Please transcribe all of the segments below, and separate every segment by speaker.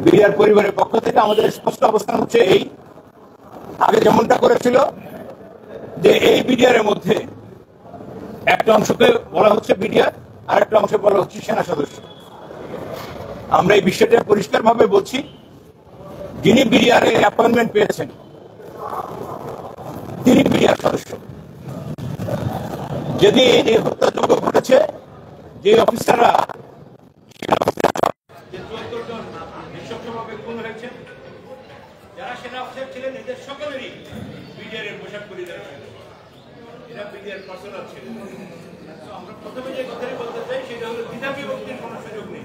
Speaker 1: BDR পরিবারের পক্ষ থেকে আমাদের স্পষ্ট অবস্থান হচ্ছে এই, আগে যেমনটা করেছিল যে এই বিডিআর এর মধ্যে একটা অংশকে বলা হচ্ছে বিডিআর, আর একটা অংশ বলা হচ্ছে সেনা সদস্য। আমরা এই বিষয়টা পরিষ্কারভাবে বলছি, যিনি বিডিআর এর অ্যাপয়েন্টমেন্ট পেয়েছেন তিনি বিডিআর সদস্য। যদি এই হত্যাযজ্ঞ ঘটেছে, যে অফিসাররা যারা সেনা অফিসার ছিলেন এদের সকলেরই বিডিআর এর পোশাক পরিধান ছিল, এরা বিডিআর পার্সোনাল ছিল। আমরা প্রথমে যে কথাই বলতে চাই সেটা হলো দ্বিধা বিভক্তির কোনো সুযোগ নেই।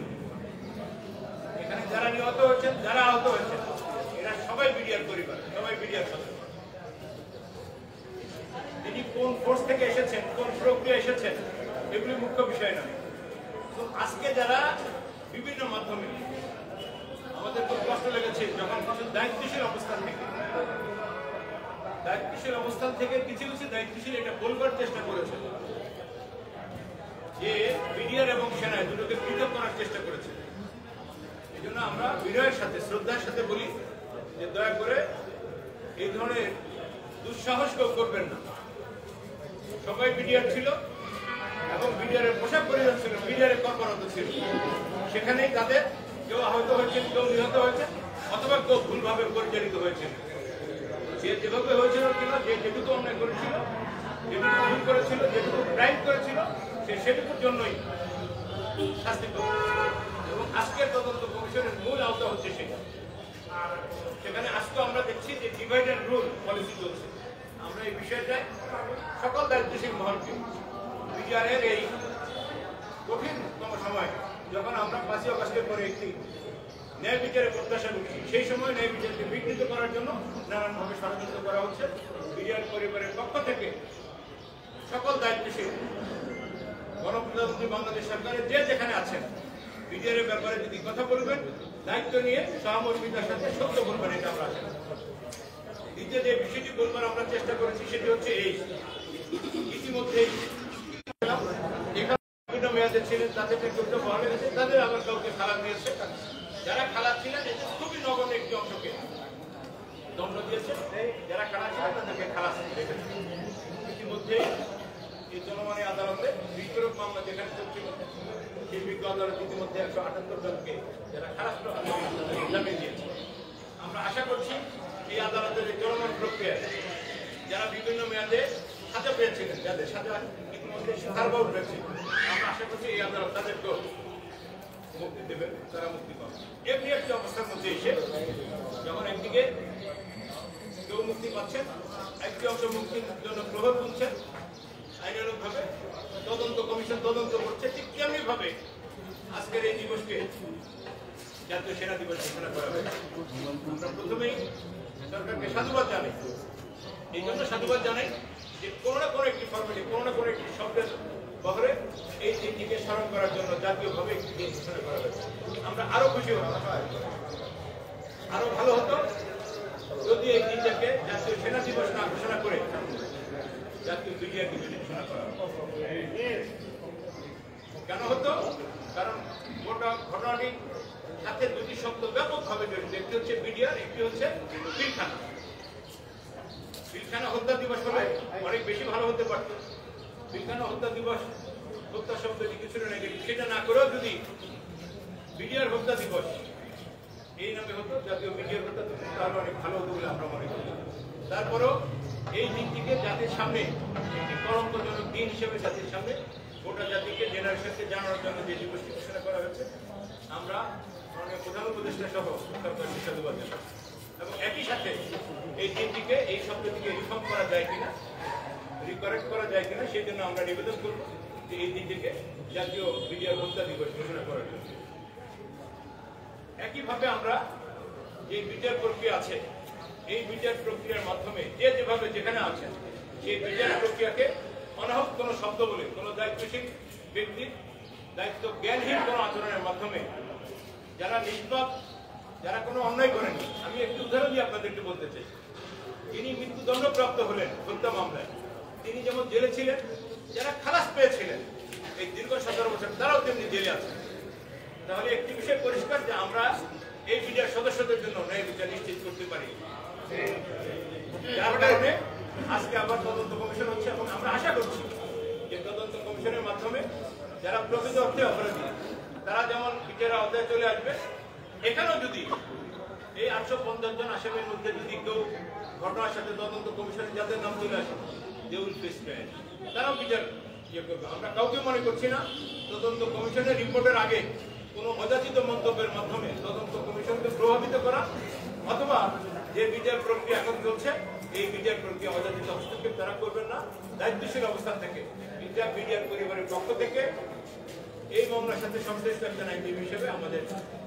Speaker 1: এখানে যারা নিহত হয়েছেন, যারা আহত হয়েছেন, এরা সবাই বিডিআর পরিবার, সবাই বিডিআর সদস্য। তিনি কোন ফোর্স থেকে এসেছেন, কোন প্রক্রিয়া এসেছেন, এগুলি মুখ্য বিষয় নয়। তো আজকে যারা বিভিন্ন মাধ্যমে আমাদের খুব কষ্ট লেগেছে যখন কিছু দায়িত্বশীল অবস্থান থেকে কিছু কিছু দায়িত্বশীল এটা বলবার চেষ্টা করেছে যে বিডিআর এবং সেনায় দুটোকে পৃথক করার চেষ্টা করেছে। এই জন্য আমরা বিনয়ের সাথে, শ্রদ্ধার সাথে বলি যে দয়া করে এই ধরনের দুঃসাহস কেউ করবেন না। সবাই বিডিআর ছিল এবং বিডিআর এর পোশাক পরিধান ছিল, বিডিআর এর কর্মরত ছিল। সেখানেই তাদের কেউ আহত হয়েছেন, কেউ নিহত হয়েছেন, অথবা কেউ ভুলভাবে পরিচালিত হয়েছেন। যে যেভাবে হয়েছিল কিনা, যে যেটুকু অন্যায় করেছিল, যেটুকু ভুল করেছিল, যেটুকু ক্রাইম করেছিল, সে সেটুকুর জন্যই শাস্তি পাবে। এবং আজকের তদন্ত কমিশনের মূল আওতা হচ্ছে সেটা। আর সেখানে আজকে আমরা দেখছি যে ডিভাইড অ্যান্ড রুল পলিসি চলছে। আমরা এই বিষয়টায় সকল দায়িত্বশীল মহলকে বিডিআর এর এই কঠিনতম সময়, যখন আমরা 5ই আগস্টের পরে একটি ন্যায় বিচারের প্রত্যাশা করছি, সেই সময় ন্যায় বিচারকে বিঘ্নিত করার জন্য নানানভাবে ষড়যন্ত্র করা হচ্ছে। বিডিআর পরিবারের পক্ষ থেকে সকল দায়িত্বশীল গণপ্রজাতন্ত্রী বাংলাদেশ সরকারের যে যেখানে আছেন, বিডিআর এর ব্যাপারে যদি কথা বলবেন, দায়িত্ব নিয়ে সহমর্মিতার সাথে সত্য বলবেন, এটা আমরা আছি। দ্বিতীয় যে বিষয়টি বলবার আমরা চেষ্টা করেছি সেটি হচ্ছে এই, ইতিমধ্যেই বিভিন্ন মেয়াদে ছিলেন, তাদের কেউ বহালে গেছে, তাদের আবার কাউকে খালাস দিয়েছে। যারা খালাস ছিলেন এদের খুবই নগণ্য একটি অংশকে দণ্ড দিয়েছে, যারা খালাস ছিলেন তাদেরকে খালাস রেখেছে। ইতিমধ্যে এই জনমানী আদালতে বিস্ফোরক মামলা যেখানে চলছিল, সেই বিজ্ঞ আদালত ইতিমধ্যে 178 জনকে যারা খালাস জামিন দিয়েছে। আমরা আশা করছি এই আদালতের এই চলমান প্রক্রিয়ায় যারা বিভিন্ন মেয়াদে সাজা পেয়েছিলেন, যাদের সাজা ইতিমধ্যে সারবাউট হয়েছে, আমরা আশা করছি এই আদালত তাদেরকেও মুক্তি দেবেন, তারা মুক্তি পাবে। এমনি একটি অবস্থার মধ্যে এসে যখন একদিকে কেউ মুক্তি পাচ্ছেন, একটি অংশ মুক্তির জন্য প্রহর তুলছেন, আইনানুগভাবে তদন্ত কমিশন তদন্ত করছে, ঠিক তেমনি ভাবে আজকের এই দিবসকে জাতীয় সেনা দিবস ঘোষণা করা হয়েছে। আমরা প্রথমেই সরকারকে সাধুবাদ জানাই, এই জন্য সাধুবাদ জানাই যে কোনো না কোনো একটি ফর্মেটে, কোনো না কোনো একটি শব্দের বহরে এই দিনটিকে স্মরণ করার জন্য জাতীয়ভাবে একটি দিন ঘোষণা করা হয়েছে। আমরা আরো খুশি হতাম, আরো ভালো হতো যদি এই দিনটাকে জাতীয় সেনা দিবস না ঘোষণা করে জাতীয় বিডিআর দিবস ঘোষণা করা হতো। কেন হতো? কারণ গোটা ঘটনাটি সাথে দুটি শব্দ ব্যাপকভাবে জড়িত, একটি হচ্ছে বিডিআর, একটি হচ্ছে পিলখানা। পিলখানা হত্যা দিবস হলে অনেক বেশি ভালো হতে পারত। পিলখানা হত্যা দিবস, হত্যা শব্দটি কিছুটা নেগেটিভ, সেটা না করেও যদি বিডিআর হত্যা দিবস এই নামে হতো, জাতীয় বিডিআর হত্যা দিবস, তাহলে অনেক ভালো হতো বলে আমরা মনে করি। তারপরেও এই দিনটিকে জাতির সামনে একটি কলঙ্কজনক দিন হিসেবে জাতির সামনে গোটা জাতিকে জেনারেশনকে জানানোর জন্য যে দিবসটি ঘোষণা করা হয়েছে, আমরা মাননীয় প্রধান উপদেষ্টা সহ সরকারকে সাধুবাদ জানাই। এবং একই সাথে এই দিনটিকে, এই শব্দটিকে রিফর্ম করা যায় কিনা, রিকারেক্ট করা যায় কিনা, সেই জন্য আমরা নিবেদন করব যে এই দিনটিকে জাতীয় বিডিআর হত্যা দিবস ঘোষণা করার জন্য। একইভাবে আমরা যে বিচার প্রক্রিয়া আছে, এই বিচার প্রক্রিয়ার মাধ্যমে যে যেভাবে যেখানে আছেন, সেই বিচার প্রক্রিয়াকে অনাহত কোনো শব্দ বলে, কোনো দায়িত্বশীল ব্যক্তির দায়িত্ব জ্ঞানহীন কোনো আচরণের মাধ্যমে যারা নিষ্পাপ, যারা কোনো অন্যায় করেননি, আমি একটি উদাহরণ দিয়ে আপনাদেরকে বলতে চাই। যিনি মৃত্যুদণ্ডপ্রাপ্ত হলেন হত্যা মামলায়, তিনি যেমন জেলে ছিলেন, যারা খালাস পেয়েছিলেন এই দীর্ঘ 17 বছর, তারাও তেমনি জেলে আছেন। তাহলে একটি বিষয় পরিষ্কার যে আমরা এই বিচার আজকে আবার তদন্ত কমিশন হচ্ছে এবং আমরা আশা করছি যে তদন্ত কমিশনের মাধ্যমে যারা প্রকৃত অর্থে অপরাধী তারা যেমন বিচারের আওতায় চলে আসবে। এখানেও যদি এই 850 জন আসামির মধ্যে যদি কেউ ঘটনার সাথে তদন্ত কমিশনে যাদের নাম চলে আসে দে উইল ফেস ট্রায়াল, তারাও বিচার করবে। আমরা কাউকে মনে করছি না তদন্ত কমিশনের রিপোর্টের আগে কোনো অযাচিত মন্তব্যের মাধ্যমে তদন্ত কমিশনকে প্রভাবিত করা অথবা যে বিচার প্রক্রিয়া এখন চলছে এই বিচার প্রক্রিয়া অযাচিত হস্তক্ষেপ তারা করবেন না। দায়িত্বশীল অবস্থান থেকে মিডিয়ার পরিবারের পক্ষ থেকে এই মামলার সাথে সংশ্লিষ্ট একজন আইনজীবী হিসেবে আমাদের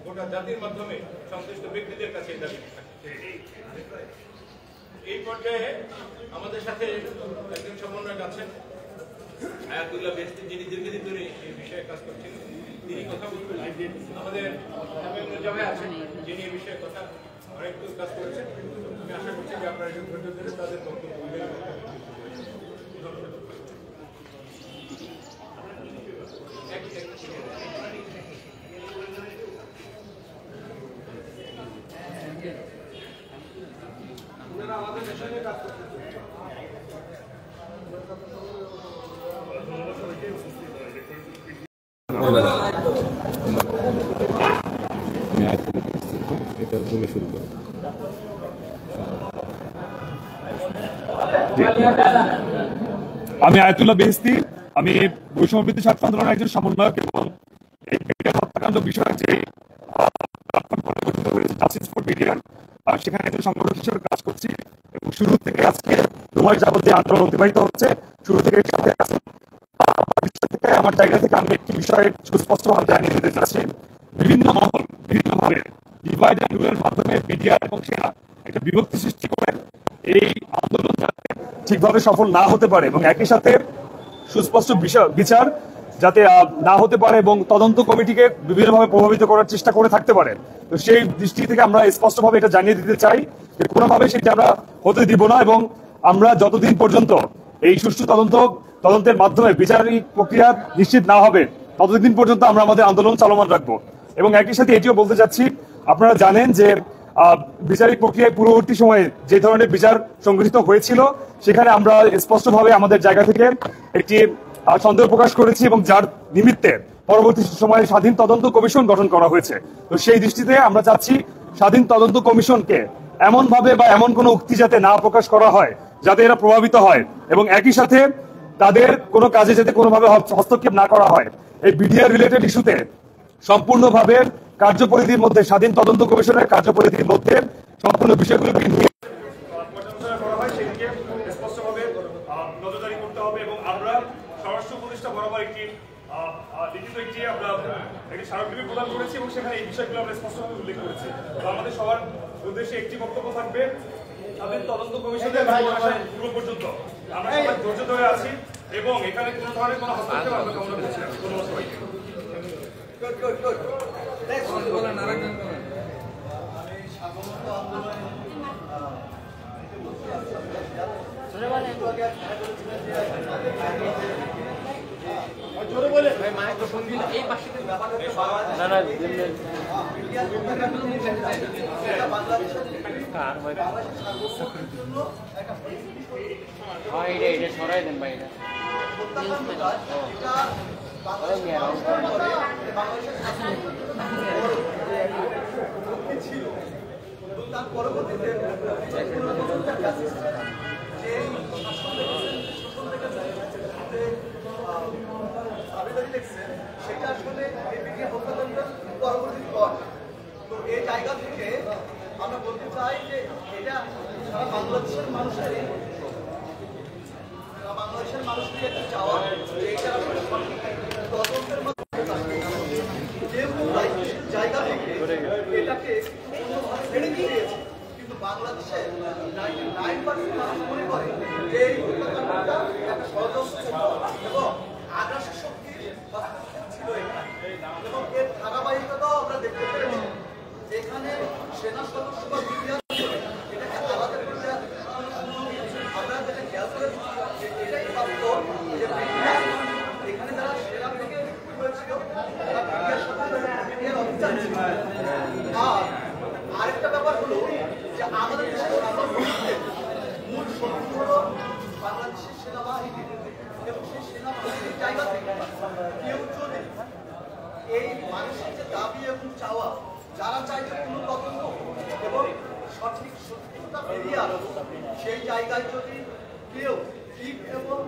Speaker 1: গোটা জাতির মাধ্যমে সংশ্লিষ্ট ব্যক্তিদের কাছে দাবি এই পর্যায়ে আমাদের সাথে একজন সমন্বয়ক আছেন আয়াতুল্লাহ বেহেশতি, যিনি দীর্ঘদিন ধরে এই বিষয়ে কাজ করছেন, তিনি কথা বলবেন। আমাদের জামাই আছেন যিনি এই বিষয়ে কথা অনেক কাজ করেছেন। আমি আশা করছি যে আপনারা একটু ধৈর্য ধরে তাদের বক্তব্য আমাদের দেশে কাজ করতে
Speaker 2: আমি আয়াতুল্লাহ বেহেশতি, আমি বৈষম্যবিরোধী ছাত্র আন্দোলনের একজন সমন্বয়ক এবং এই হত্যাকাণ্ড বিষয়ে যে সেখানে একজন সংগঠক হিসেবে কাজ করছি এবং শুরু থেকে আজকে 2 মাস যাবত যে আন্দোলন অতিবাহিত হচ্ছে শুরু থেকে সাথে আছি। আমার জায়গা থেকে আমি একটি বিষয়ে সুস্পষ্টভাবে জানিয়ে দিতে চাচ্ছি, বিভিন্ন মহল বিভিন্নভাবে ডিভাইড অ্যান্ড রুলের মাধ্যমে মিডিয়া এবং সেনা একটা বিভক্তি সৃষ্টি করে এই আন্দোলন যাতে ঠিকভাবে সফল না হতে পারে এবং একই সাথে সুস্পষ্ট বিচার যাতে না হতে পারে এবং তদন্ত কমিটিকে বিভিন্নভাবে প্রভাবিত করার চেষ্টা করে থাকতে পারে। তো সেই দৃষ্টি থেকে আমরা স্পষ্টভাবে এটা জানিয়ে দিতে চাই যে কোনোভাবে সেটা আমরা হতে দিব না এবং আমরা যতদিন পর্যন্ত এই সুষ্ঠু তদন্তের মাধ্যমে বিচারিক প্রক্রিয়া নিশ্চিত না হবে ততদিন পর্যন্ত আমরা আমাদের আন্দোলন চলমান রাখবো। এবং একই সাথে এটিও বলতে চাচ্ছি, আপনারা জানেন যে বিচারিক প্রক্রিয়ায় পূর্ববর্তী সময়ে যে ধরনের বিচার সংগঠিত হয়েছিল সেখানে আমরা স্পষ্টভাবে আমাদের জায়গা থেকে একটি সন্দেহ প্রকাশ করেছি এবং যার নিমিত্তে পরবর্তী সময়ে স্বাধীন তদন্ত কমিশন গঠন করা হয়েছে। তো সেই দৃষ্টিতে আমরা চাচ্ছি স্বাধীন তদন্ত কমিশনকে এমন ভাবে বা এমন কোনো উক্তি যাতে না প্রকাশ করা হয় যাতে এরা প্রভাবিত হয় এবং একই সাথে তাদের কোনো কাজে যাতে কোনোভাবে হস্তক্ষেপ না করা হয়। এই মিডিয়া রিলেটেড ইস্যুতে সম্পূর্ণভাবে কার্যপরিধির মধ্যে স্বাধীন তদন্ত কমিশনের কার্যপরিধির মধ্যে সম্পূর্ণ বিষয়গুলোকে নিয়ে পর্যালোচনা করা হয় সেদিকে স্পষ্টভাবে নজরদারি করতে হবে এবং আমরা স্বরাষ্ট্র উপদেষ্টা বরাবর একটি লিখিত আমরা একটি স্মারকলিপি প্রদান করেছি এবং সেখানে এই বিষয়গুলো আমরা স্পষ্টভাবে উল্লেখ করেছি। তো আমাদের সবার উদ্দেশ্যে একটি বক্তব্য থাকবে, স্বাধীন তদন্ত কমিশনের পূর্ব পর্যন্ত আমরা সবাই ধৈর্য ধরে আছি এবং এখানে কোনো ধরনের কোনো হস্তক্ষেপ আমরা কামনা করছি না। ধন্যবাদ সবাইকে।
Speaker 1: জোরে বলে ভাই মাইক্রোফোন দিন এই পাশে না না
Speaker 3: ভাই এটা সরাই দেন ভাই এটা
Speaker 4: তার পরবর্তীতে আবেদন দেখছে সেটা আসলে এই বিজ্ঞান হত্যাকাণ্ডের পরবর্তী পর। তো এই জায়গা থেকে আমরা বলতে চাই যে এটা সারা বাংলাদেশের মানুষেরই একটা চাওয়া এইটা তদন্তের মাধ্যমে যেহেতু জায়গা থেকে এটাকে ছেড়ে দিয়েছে, কিন্তু বাংলাদেশে 99% মানুষ মনে করে যে এই হত্যাকাণ্ডটা একটা ষড়যন্ত্র এবং আগ্রাসী শক্তি ছিল এখানে এবং এর ধারাবাহিকতাও আমরা দেখতে পেরেছি। এখানে সেনা সদস্য বা মিডিয়া এটাকে আলাদা করে আমরা যেটা খেয়াল করেছি এটাই বাস্তব যে এখানে যারা সেনা থেকে হয়েছিল তারা মিডিয়ার সাথে মিডিয়ার অফিসার ছিল। আর আরেকটা ব্যাপার হলো যে আমাদের দেশের মূল শক্তি হলো সেই জায়গায় যদি কেউ ঠিক এবং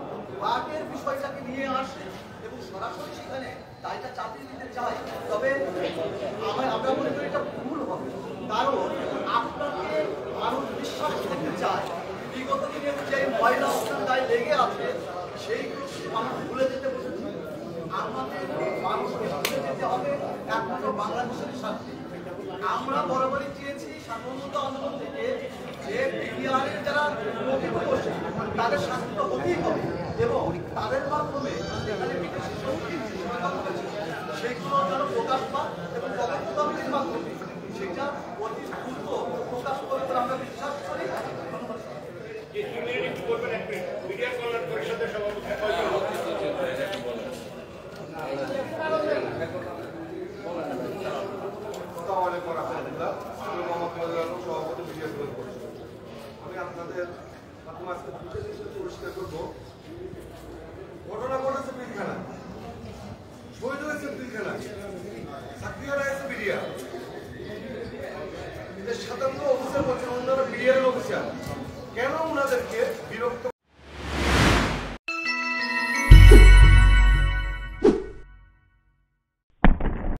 Speaker 4: বাঘের বিষয়টাকে নিয়ে আসে এবং সরাসরি সেখানে দায়টা চাপিয়ে দিতে চায়, তবে আমরা মনে করি এটা ভুল হবে। কারণ আপনাকে মানুষ বিশ্বাস করতে চায় বিগত দিনের যে ময়লা আপনার গায়ে লেগে আছে সেইগুলো মানুষ ভুলে যেতে বসেছে। আমাদের মানুষকে ভুলে যেতে হবে একমাত্র বাংলাদেশের স্বার্থে। আমরা বরাবরই চেয়েছি স্বাধীনতা আন্দোলন থেকে যে বিডিআরের যারা প্রকৃত দোষী তাদের শাস্তি তো হতেই হবে এবং তাদের মাধ্যমে এখানে বিদেশি শক্তির যে সহায়তা করেছে সেগুলো যেন প্রকাশ পায় এবং তদন্ত কমিটির মাধ্যমে সেটা অতি দ্রুত প্রকাশ করে বলে আমরা বিশ্বাস করি।
Speaker 1: যে ইউনিয়ন একটু করবেন এক মিনিট, মিডিয়া কল্যাণ পরিষদের সভাপতি
Speaker 5: আমি আপনাদের মাধ্যমে আজকে দুটো জিনিস পরিষ্কার করবো। ঘটনা ঘটেছে পিলখানায়, শহীদ হয়েছে পিলখানায়, চাকরি হয়েছে মিডিয়া। এদের 57 অফিসার বলছেন ওনারা মিডিয়ার অফিসার, কেন ওনাদেরকে বিরক্ত